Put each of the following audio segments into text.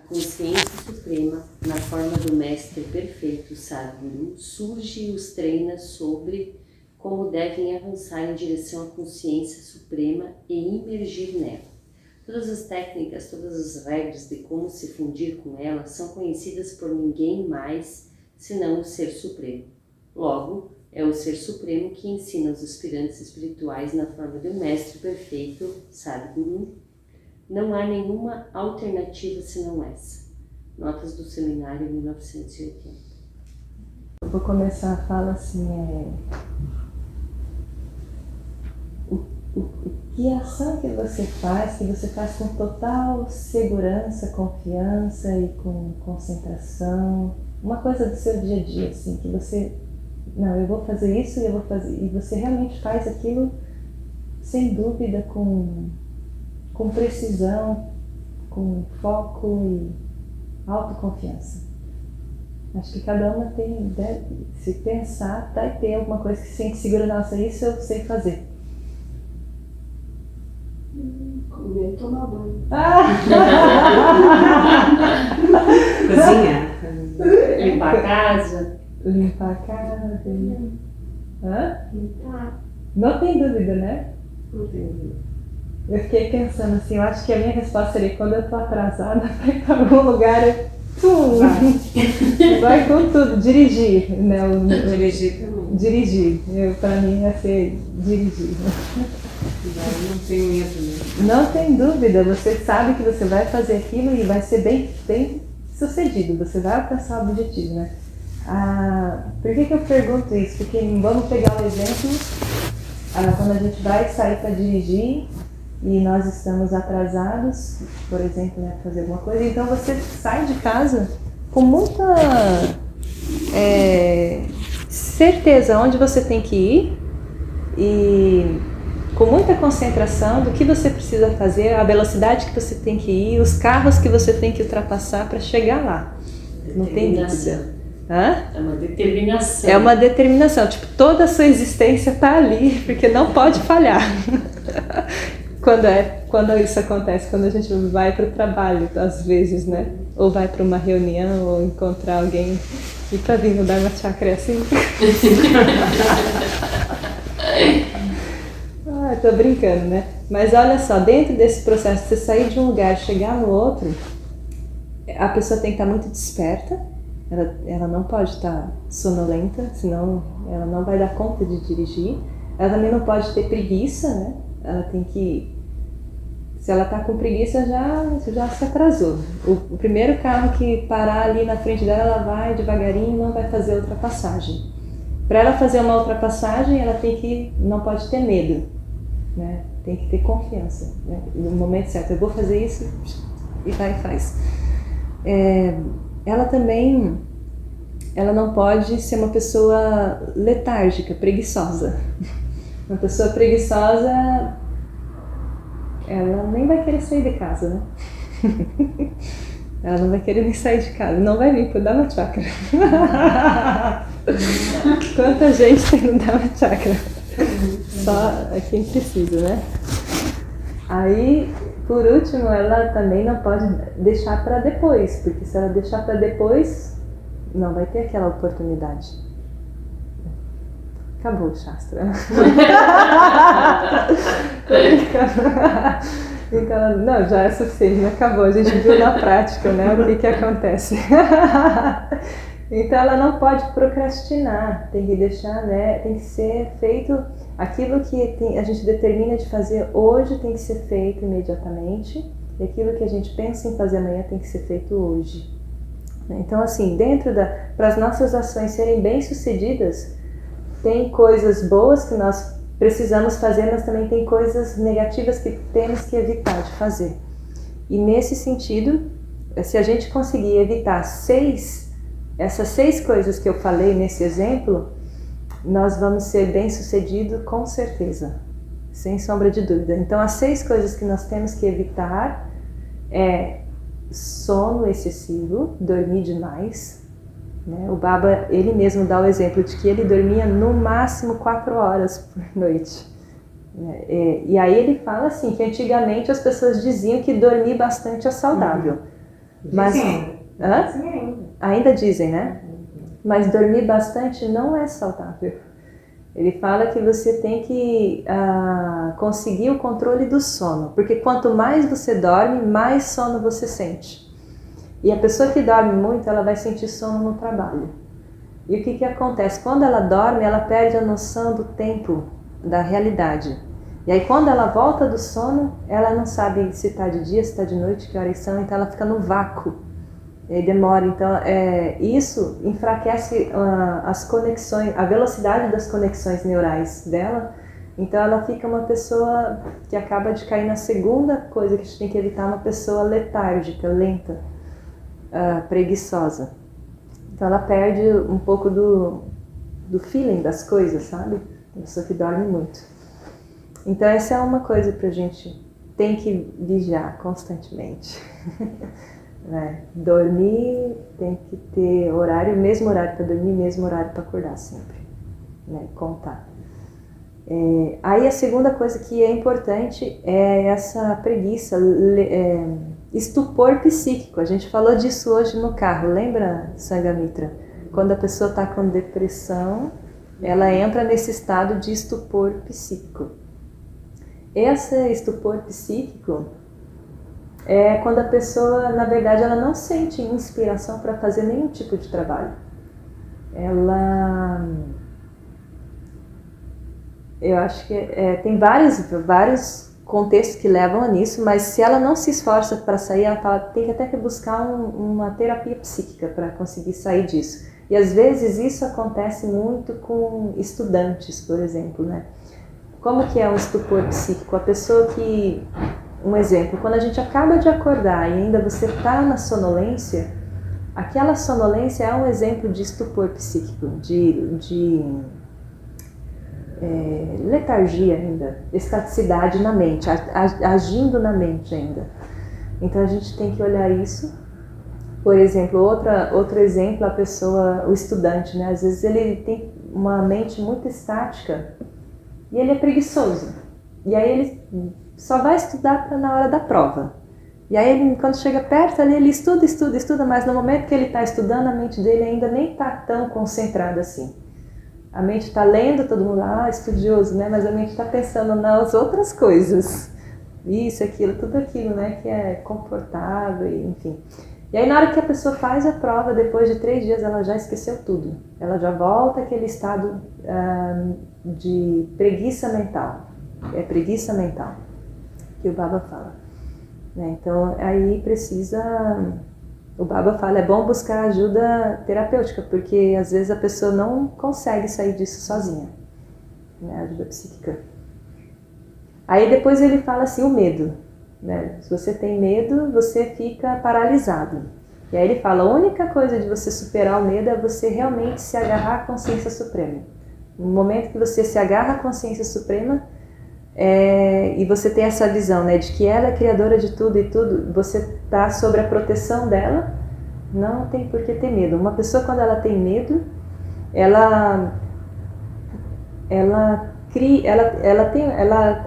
consciência suprema, na forma do Mestre Perfeito Sadhguru, surge e os treina sobre como devem avançar em direção à consciência suprema e imergir nela. Todas as técnicas, todas as regras de como se fundir com ela são conhecidas por ninguém mais senão o Ser Supremo. Logo, é o Ser Supremo que ensina aos aspirantes espirituais na forma do Mestre Perfeito Sadhguru. Não há nenhuma alternativa senão essa. Notas do Seminário 1980. Eu vou começar a fala assim, que ação que você faz com total segurança, confiança e com concentração, uma coisa do seu dia a dia, assim, que você, não, eu vou fazer isso e eu vou fazer, e você realmente faz aquilo sem dúvida, com precisão, com foco e autoconfiança. Acho que cada uma tem, se pensar, vai ter alguma coisa que sente segura, nossa, isso eu sei fazer. Comer e tomar banho. Cozinhar. Limpar a casa. Limpar a casa. Hã? Limpar. Não tem dúvida, né? Não tem dúvida. Eu fiquei pensando assim, eu acho que a minha resposta seria quando eu tô atrasada para algum lugar, vai com tudo, dirigir, né? Dirigir também. Dirigir, para mim ia ser dirigir. Não tenho medo, né? Não tem dúvida, você sabe que você vai fazer aquilo e vai ser bem sucedido, você vai alcançar o objetivo, né? Por que eu pergunto isso? Porque vamos pegar o exemplo, quando a gente vai sair para dirigir e nós estamos atrasados, por exemplo, né, fazer alguma coisa, então você sai de casa com muita certeza onde você tem que ir e com muita concentração do que você precisa fazer, a velocidade que você tem que ir, os carros que você tem que ultrapassar para chegar lá. Não tem dúvida. Hã? É uma determinação. É uma determinação, tipo, toda a sua existência está ali, porque não pode falhar. Quando isso acontece, quando a gente vai para o trabalho, às vezes, né? Ou vai para uma reunião, ou encontrar alguém, e para vir no Dharma Chakra assim. Tô brincando, né? Mas olha só, dentro desse processo de você sair de um lugar e chegar no outro, a pessoa tem que estar muito desperta, ela não pode estar sonolenta, senão ela não vai dar conta de dirigir. Ela também não pode ter preguiça, né? Ela tem que... Se ela tá com preguiça, já se atrasou. O primeiro carro que parar ali na frente dela, ela vai devagarinho e não vai fazer a ultrapassagem. Para ela fazer uma ultrapassagem, ela não pode ter medo, né? Tem que ter confiança, né? No momento certo, eu vou fazer isso e vai e faz. Ela não pode ser uma pessoa letárgica, preguiçosa. Uma pessoa preguiçosa, ela nem vai querer sair de casa, né? Ela não vai querer nem sair de casa, não vai vir pro Dhamma Chakra. Quanta gente tem no Dhamma Chakra? Só quem precisa, né? Aí, por último, ela também não pode deixar para depois, porque se ela deixar para depois, não vai ter aquela oportunidade. Acabou o Shastra. Então, não, já é suficiente, acabou. A gente viu na prática, né, o que acontece. Então ela não pode procrastinar, tem que deixar, né, tem que ser feito aquilo que a gente determina de fazer hoje, tem que ser feito imediatamente, e aquilo que a gente pensa em fazer amanhã tem que ser feito hoje. Então assim, para as nossas ações serem bem-sucedidas, tem coisas boas que nós precisamos fazer, mas também tem coisas negativas que temos que evitar de fazer. E nesse sentido, se a gente conseguir evitar essas 6 coisas que eu falei nesse exemplo, nós vamos ser bem-sucedidos com certeza, sem sombra de dúvida. Então as 6 coisas que nós temos que evitar é sono excessivo, dormir demais, né? O Baba, ele mesmo dá o exemplo de que ele dormia no máximo 4 horas por noite. E aí ele fala assim, que antigamente as pessoas diziam que dormir bastante é saudável. Mas, Dizem hã? Dizem ainda. Ainda dizem, né? Mas dormir bastante não é saudável. Ele fala que você tem que conseguir o controle do sono, porque quanto mais você dorme, mais sono você sente. E a pessoa que dorme muito, ela vai sentir sono no trabalho. E o que acontece? Quando ela dorme, ela perde a noção do tempo, da realidade. E aí quando ela volta do sono, ela não sabe se está de dia, se está de noite, que horas são, então ela fica no vácuo. E aí demora, então isso enfraquece as conexões, a velocidade das conexões neurais dela. Então ela fica uma pessoa que acaba de cair na segunda coisa que a gente tem que evitar, uma pessoa letárgica, lenta, preguiçosa. Então ela perde um pouco do feeling das coisas, sabe? Uma pessoa que dorme muito. Então essa é uma coisa pra gente tem que vigiar constantemente. Né? Dormir tem que ter horário, mesmo horário para dormir, mesmo horário para acordar sempre, né? Contar. Aí a segunda coisa que é importante é essa preguiça, estupor psíquico. A gente falou disso hoje no carro, lembra, Sangamitra? Quando a pessoa está com depressão, ela entra nesse estado de estupor psíquico. Esse estupor psíquico é quando a pessoa, na verdade, ela não sente inspiração para fazer nenhum tipo de trabalho. Eu acho que tem vários contextos que levam a nisso, mas se ela não se esforça para sair, ela tem que até buscar uma terapia psíquica para conseguir sair disso. E às vezes isso acontece muito com estudantes, por exemplo, né? Como que é um estupor psíquico? A pessoa que... Um exemplo, quando a gente acaba de acordar e ainda você está na sonolência, aquela sonolência é um exemplo de estupor psíquico, de letargia ainda, estaticidade na mente, agindo na mente ainda. Então a gente tem que olhar isso. Por exemplo, outro exemplo, o estudante, né? Às vezes ele tem uma mente muito estática e ele é preguiçoso. E aí ele só vai estudar na hora da prova. E aí ele, quando chega perto ali, ele estuda, mas no momento que ele está estudando, a mente dele ainda nem está tão concentrada assim. A mente está lendo, todo mundo estudioso, né? Mas a mente está pensando nas outras coisas. Isso, aquilo, tudo aquilo, né? Que é confortável, enfim. E aí na hora que a pessoa faz a prova, depois de 3 dias, ela já esqueceu tudo. Ela já volta àquele estado de preguiça mental. É preguiça mental que o Baba fala. Né? Então aí o Baba fala, é bom buscar ajuda terapêutica, porque às vezes a pessoa não consegue sair disso sozinha, né? Ajuda psíquica. Aí depois ele fala assim, o medo, né? Se você tem medo, você fica paralisado. E aí ele fala, a única coisa de você superar o medo é você realmente se agarrar à consciência suprema. No momento que você se agarra à consciência suprema, e você tem essa visão, né, de que ela é criadora de tudo e tudo, você está sob a proteção dela, não tem por que ter medo. Uma pessoa, quando ela tem medo, ela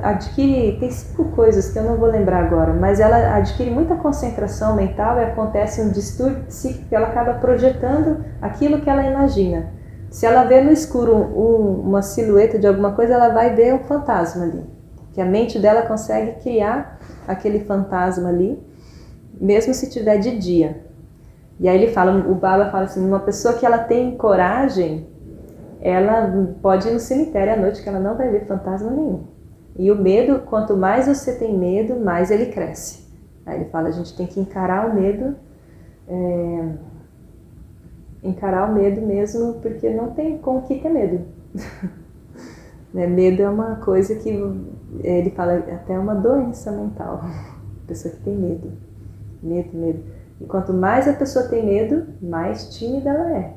adquire, tem 5 coisas que eu não vou lembrar agora, mas ela adquire muita concentração mental e acontece um distúrbio psíquico que ela acaba projetando aquilo que ela imagina. Se ela vê no escuro uma silhueta de alguma coisa, ela vai ver um fantasma ali. Que a mente dela consegue criar aquele fantasma ali, mesmo se tiver de dia. E aí o Baba fala assim, uma pessoa que ela tem coragem, ela pode ir no cemitério à noite que ela não vai ver fantasma nenhum. E o medo, quanto mais você tem medo, mais ele cresce. Aí ele fala, a gente tem que encarar o medo, mesmo, porque não tem com o que ter medo. Medo é uma coisa que, ele fala, até uma doença mental. A pessoa que tem medo. Medo. E quanto mais a pessoa tem medo, mais tímida ela é.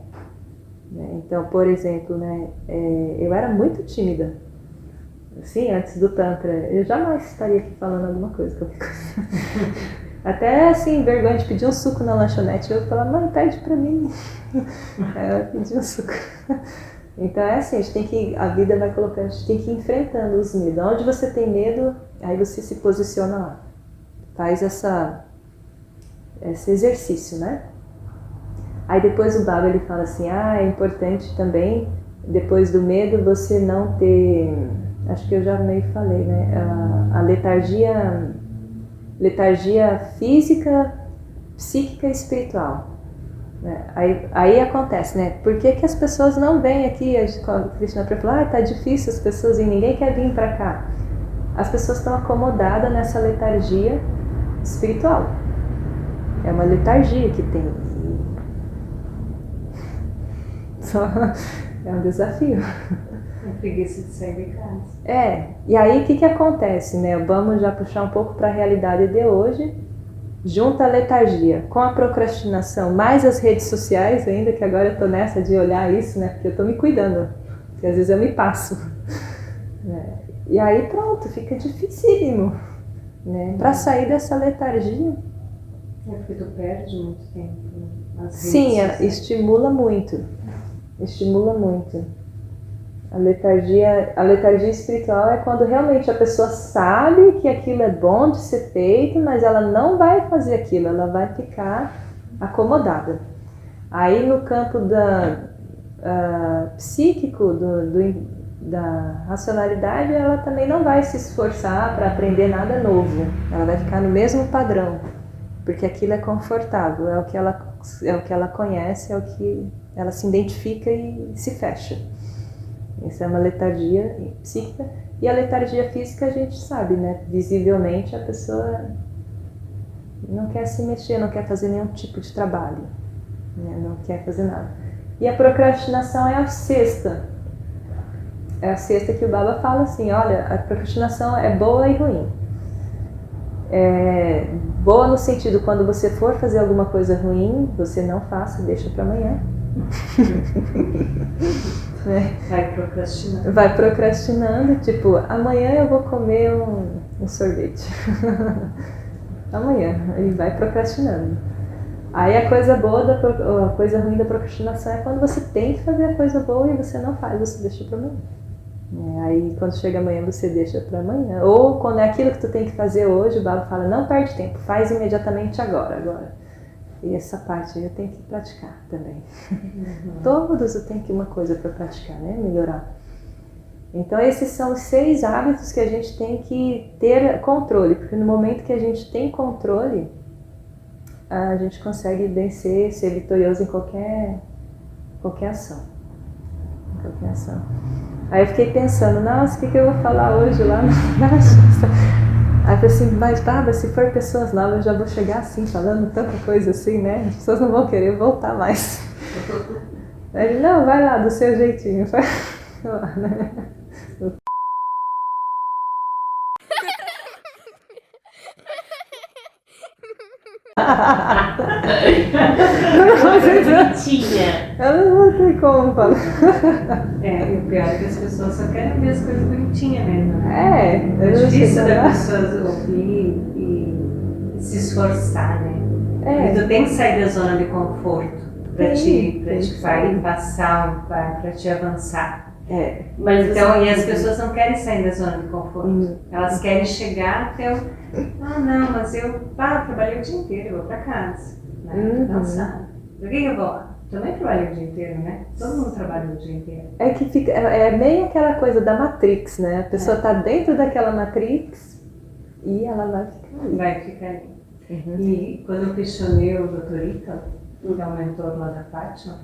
Então, por exemplo, né, eu era muito tímida. Assim, antes do Tantra, eu jamais estaria aqui falando alguma coisa. Até assim, vergonha de pedir um suco na lanchonete, eu falava, mãe, pede pra mim. Eu pedi um suco. Então é assim, a vida vai colocando, a gente tem que ir enfrentando os medos. Onde você tem medo, aí você se posiciona lá. Faz esse exercício, né? Aí depois o Baba ele fala assim, é importante também, depois do medo, você não ter, acho que eu já meio falei, né? A letargia física, psíquica e espiritual. Aí acontece, né? Por que as pessoas não vêm aqui? A Krishna fala, tá difícil as pessoas e ninguém quer vir para cá. As pessoas estão acomodadas nessa letargia espiritual. É uma letargia que tem. Só é um desafio. A preguiça de sair de casa. E aí o que acontece, né? Vamos já puxar um pouco para a realidade de hoje. Junta a letargia com a procrastinação, mais as redes sociais ainda, que agora eu tô nessa de olhar isso, né? Porque eu tô me cuidando, porque às vezes eu me passo. E aí pronto, fica dificílimo, né? Para sair dessa letargia. Porque tu perde muito tempo nas redes Sim, sociais. estimula muito. A letargia espiritual é quando realmente a pessoa sabe que aquilo é bom de ser feito, mas ela não vai fazer aquilo, ela vai ficar acomodada. Aí no campo psíquico, da racionalidade, ela também não vai se esforçar para aprender nada novo, ela vai ficar no mesmo padrão, porque aquilo é confortável, é o que ela conhece, é o que ela se identifica e se fecha. Essa é uma letargia psíquica. E a letargia física a gente sabe, né? Visivelmente a pessoa não quer se mexer, não quer fazer nenhum tipo de trabalho, né? Não quer fazer nada. E a procrastinação é a sexta. É a sexta que o Baba fala assim, olha, a procrastinação é boa e ruim. É boa no sentido, quando você for fazer alguma coisa ruim, você não faça, deixa para amanhã. Vai procrastinando, tipo, amanhã eu vou comer um sorvete. Amanhã, e vai procrastinando. Aí a coisa boa, a coisa ruim da procrastinação é quando você tem que fazer a coisa boa e você não faz, você deixa para amanhã. Aí quando chega amanhã você deixa para amanhã. Ou quando é aquilo que tu tem que fazer hoje, o Baba fala, não perde tempo, faz imediatamente agora. E essa parte aí eu tenho que praticar também. Todos eu tenho que uma coisa para praticar, né? Melhorar. Então esses são os 6 hábitos que a gente tem que ter controle, porque no momento que a gente tem controle, a gente consegue vencer, ser vitorioso em qualquer ação. Aí eu fiquei pensando, nossa, o que eu vou falar hoje lá na festa? Aí eu falei assim, mas Baba, se for pessoas novas, eu já vou chegar assim, falando tanta coisa assim, né? As pessoas não vão querer voltar mais. Aí ele, não, vai lá, do seu jeitinho. Vai lá, né? Bonitinha. Eu não sei como falar. E o pior é que as pessoas só querem ver as coisas bonitinhas mesmo, né? É difícil da pessoa ouvir e se esforçar, né? E tu tem que sair da zona de conforto para te passar, para te avançar. Mas então, e as pessoas não querem sair da zona de conforto. Elas querem chegar até o... não, mas eu trabalhei o dia inteiro, eu vou para casa. Né? Tô cansada. Por que eu vou lá? Também trabalhei o dia inteiro, né? Todo mundo trabalha o dia inteiro. É que fica, é meio aquela coisa da Matrix, né? A pessoa tá dentro daquela Matrix e ela vai ficar ali. Vai ficar ali. E quando eu questionei o Dr. Ita, que é o mentor lá da Fátima,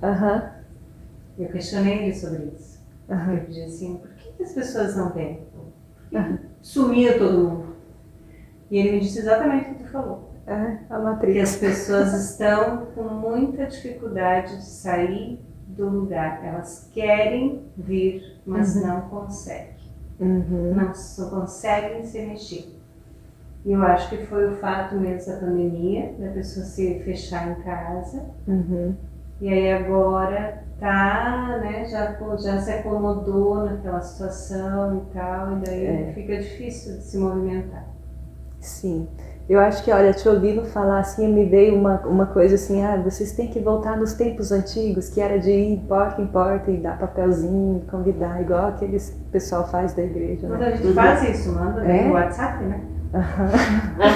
eu questionei ele sobre isso. Eu pedi assim, por que as pessoas não vêm? Sumia todo mundo. E ele me disse exatamente o que tu falou. A Matrix. Que as pessoas estão com muita dificuldade de sair do lugar. Elas querem vir, mas não conseguem. Não conseguem se mexer. E eu acho que foi o fato mesmo da pandemia, da pessoa se fechar em casa. E aí agora né, já se acomodou naquela situação e tal, e daí fica difícil de se movimentar. Sim. Eu acho que, olha, te ouvindo falar assim, me veio uma coisa assim, vocês têm que voltar nos tempos antigos, que era de ir porta em porta e dar papelzinho, convidar, igual aqueles pessoal faz da igreja. Mas a gente faz isso, manda no WhatsApp, né?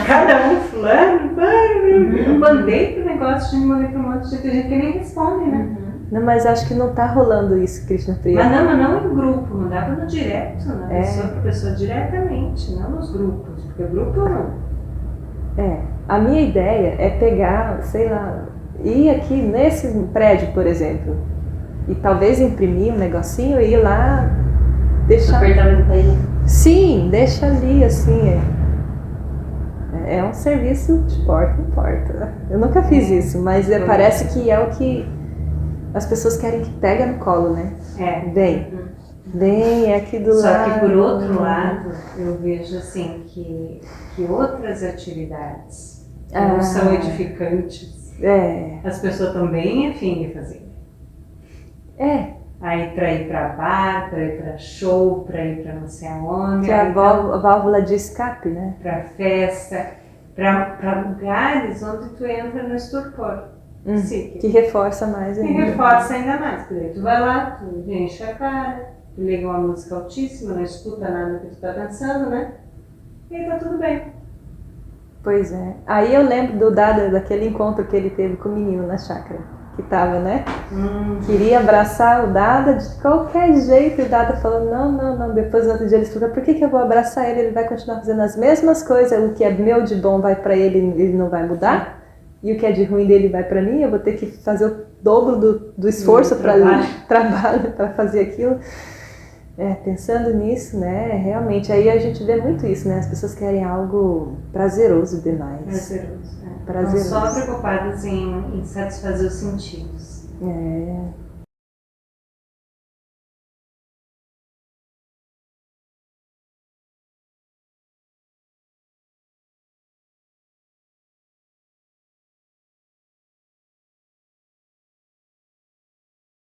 Cada um fulano, eu mandei pro negócio, de mandei pra um monte de gente que nem responde, né? Não, mas acho que não tá rolando isso, Krishna Priya. Mas não em grupo, mandava no direto, né? Pessoa para pessoa diretamente, não nos grupos, porque o grupo não. A minha ideia é pegar, sei lá, ir aqui nesse prédio, por exemplo, e talvez imprimir um negocinho e ir lá deixar. Apertar o campainha. Sim, deixa ali, assim. É um serviço de porta em porta. Eu nunca fiz isso, mas parece que é o que as pessoas querem que pega no colo, né? Vem, é aqui do lado. Só que por outro lado, eu vejo assim que outras atividades não são edificantes. As pessoas estão bem afim de fazer. Aí para ir para bar, para ir para show, para ir para não sei aonde. Que é a válvula de escape, né? Para festa, para lugares onde tu entra no estupor. Que reforça mais ainda. Que reforça ainda mais. Porque tu vai lá, tu enche a cara, tu liga uma música altíssima, não escuta nada que tu tá dançando, né? E aí tá tudo bem. Pois é. Aí eu lembro do Dada, daquele encontro que ele teve com o menino na chácara. Que tava, né? Queria abraçar o Dada de qualquer jeito. E o Dada falou, não. Depois, no outro dia, ele falou, por que eu vou abraçar ele? Ele vai continuar fazendo as mesmas coisas. O que é meu de bom vai pra ele, ele não vai mudar. E o que é de ruim dele vai pra mim. Eu vou ter que fazer o dobro do esforço para trabalho para fazer aquilo. Pensando nisso, né? Realmente, aí a gente vê muito isso, né? As pessoas querem algo prazeroso demais. Prazeroso. Não só preocupadas em satisfazer os sentidos.